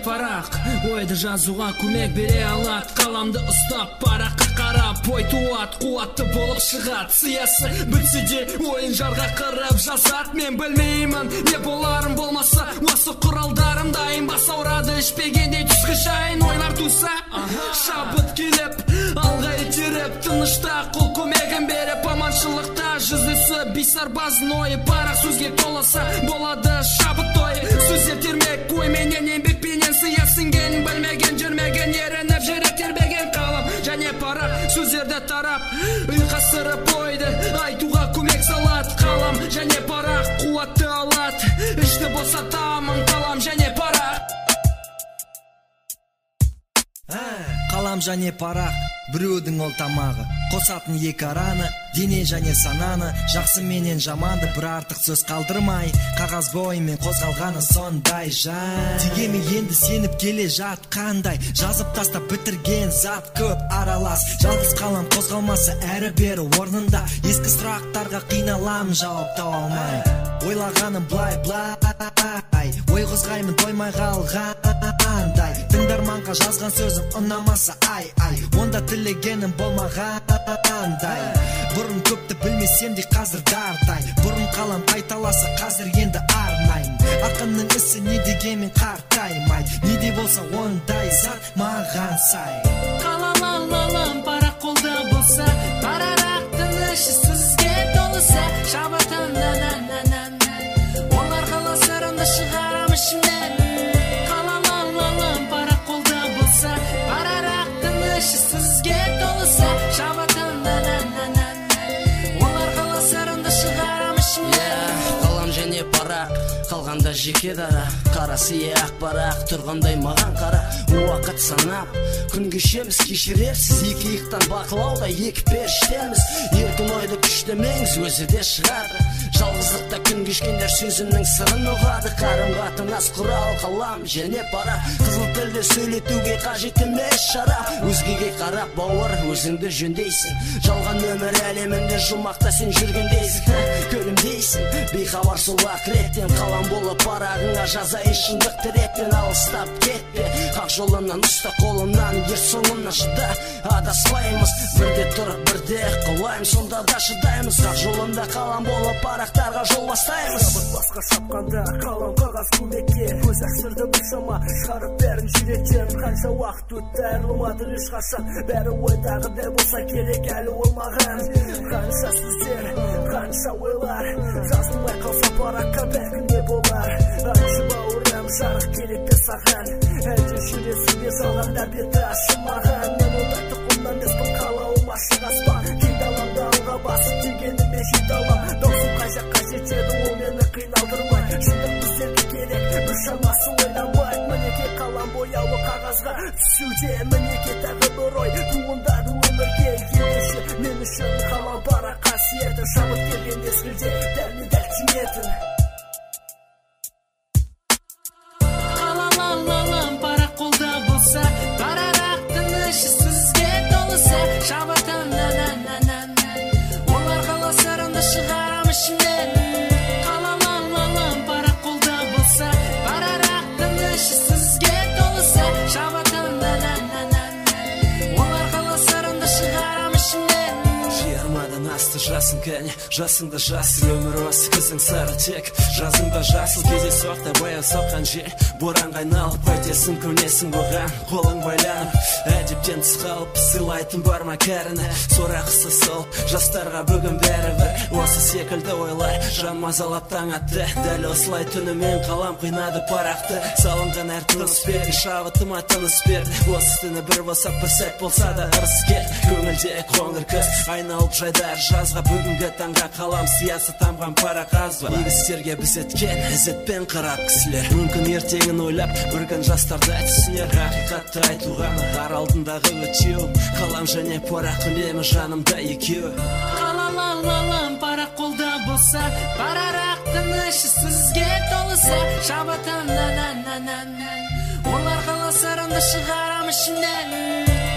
парақ ойды жазуға көмек бере алат, қаламды ұстап параққа қарап ой туат, қуатты болып шығат. Сиясы бітсе де ойын жарға қырып жазат. Мен білмеймін не боларым болмаса, осы құралдарым дайын. Бас ауырады ішпегендей түскі шайын ойлар туса, шабыт келіп алға итеріп, тынышта қол көмегін беріп, аманшылықта жүздесі бейсарбаздың ойы. Парақ сөзге толаса болады шабыт той, сөздер термек ойменен еңбекпенен сия сіңген, білмеген жүрмеген ерініп жүрек тербеген. Қалам және парақ сөздерді тарап ұйқастырып ойды айтуға көмек салат. Қалам және парақ қуатты алат, ішті босатамын. Қалам және парақ. Қалам және парақ біреудің ол тамағы, қосатын екі араны, дене және сананы, жақсы менен жаманды бір артық сөз қалдырмай, қағаз бойымен қозғалғаны сондай жай. Дегенмен енді сеніп келе жатқандай, жазып тастап бітірген зат көп аралас. Жалғыз қалам қозғалмасы әрі бері орнында, ескі сұрақтарға қиналам жауап таба алмай. Ойлағаным блай, ой қозғаймын тоймай қалғандай. Тыңдарманға жазған сөзім ұнамаса ай, онда тілегенім болмағандай. Бұрын көпті білмесем де қазір дардай, бұрын қалам қайталаса қазір енді арнайым. Ақынның ісі не дегенмен қартаймай, не де болса ондай зат маған сай. Қалам парақ қолда болса, парарақтың іші сөзге толыса, шабытын олар қаласырымды шығарам ішімнен. Қалам парақ қолда болса, парарақтың іші сөзге толыса, шабытын олар қаласырымды шығарам ішімнен. Қалам және парақ қалғанда жеке дара, қарасы ақ парақ тұрғандай маған қара. Уақыт санап күн кешеміз, кешірерсіз екі иықтан бақылауда екі періштеміз. Еркін ойды күштемеңіз өзі де шығады, жалғыздықта күн кешкендер сөзімнің сырын ұғады. Қарым қатынас құрал қалам және парақ, қызыл тілде сөйлетуге қажет емес шара. Өзгеге қарап бауыр өзіңді жөндейсің, жалған өмір әлемінде жұмақта сен жүргендейсің. Көлімдейсің бейхабар сол ақыреттен, қалам болып парағыңа жазайын шындық тіректен. Алыстап кетпе хақ жолынан, ұста қолымнан, ер соңымнан шыда. Адаспаймыз, бірде тұрып бірде құлаймыз, сонда да шыдаймыз. Хақ жолында қалам болып парақтарға жол бастаймыз. Шабыт басқа шапқанда қалам қағаз көмекке, көз әсірді біршама шығарып бәрін жүректен. Қанша уақыт өтті айырылмады ешқашан, бәрі ойдағыдай болса керек әлі ол маған. Қанша сөздер, қанша ойлар, жазылмай қалса параққа бәлкім не болар. Айтшы бауырым жарық керек пе саған, әлде жүресің бе жалғанда беті ашылмаған. Мен ондай тұқымнан еспін, қалауым ашық аспан, кең даламды алға басып келгеніме жете алам. Даусым қай жаққа жетеді ол мені қиналдырмай, шындық біздерге керек бір шамасы ойламай. Мінеке қалам бояуы қағазға түсуде, мінеке тағы бір ой туындады өмірге. Ендеше мен үшін қалам парақ қасиеті, шабыт келген мезгілде дәл тиетін. Парақ қолда болса, парарақтың іші сөзге толыса, шабытын олар қаласырымды шығарам ішімнен. Қалам парақ қолда болса, парарақтың іші сөзге толыса, шабытын олар қаласырымды шығарам ішімнен. Жиырмадан асты жасың кәне, жасыңда жасыл өмір осы кізің сары тек. Жазыңда жасыл кездейсоқта баян соққан жел, боранға айналып қайтесің көнесің бұған. Қолың байланып, әдептен тыс қалып, сыйлайтын бар ма кәріні. Сорақысы сол, жастарға бүгін бәрі бір, осы секілді ойлар жан мазалап таң атты. Дәл осылай түнімен қалам қинады парақты, салынған әр тыныс берді, шабытыма тыныс берді. Осы түні бір болса бір сәт болса да ырыс кел, көңілде қоңыр күз айналып жайдар жазға. Бүгінгі таңға қалам сиясы тамған парақ аз ба, егістерге біз еткен ізетпен қарап кісілер. Мүмкін ертеңін ойлап бір күн жастарда түсінер, ақиқатты айтуғаны ар алдындағы өтеу. Қалам және парақ үнемі жанымда екеуі. Қалам парақ қолда болса, парарақтың іші сөзге толыса, шабытын олар қаласырымды шығарам ішімнен.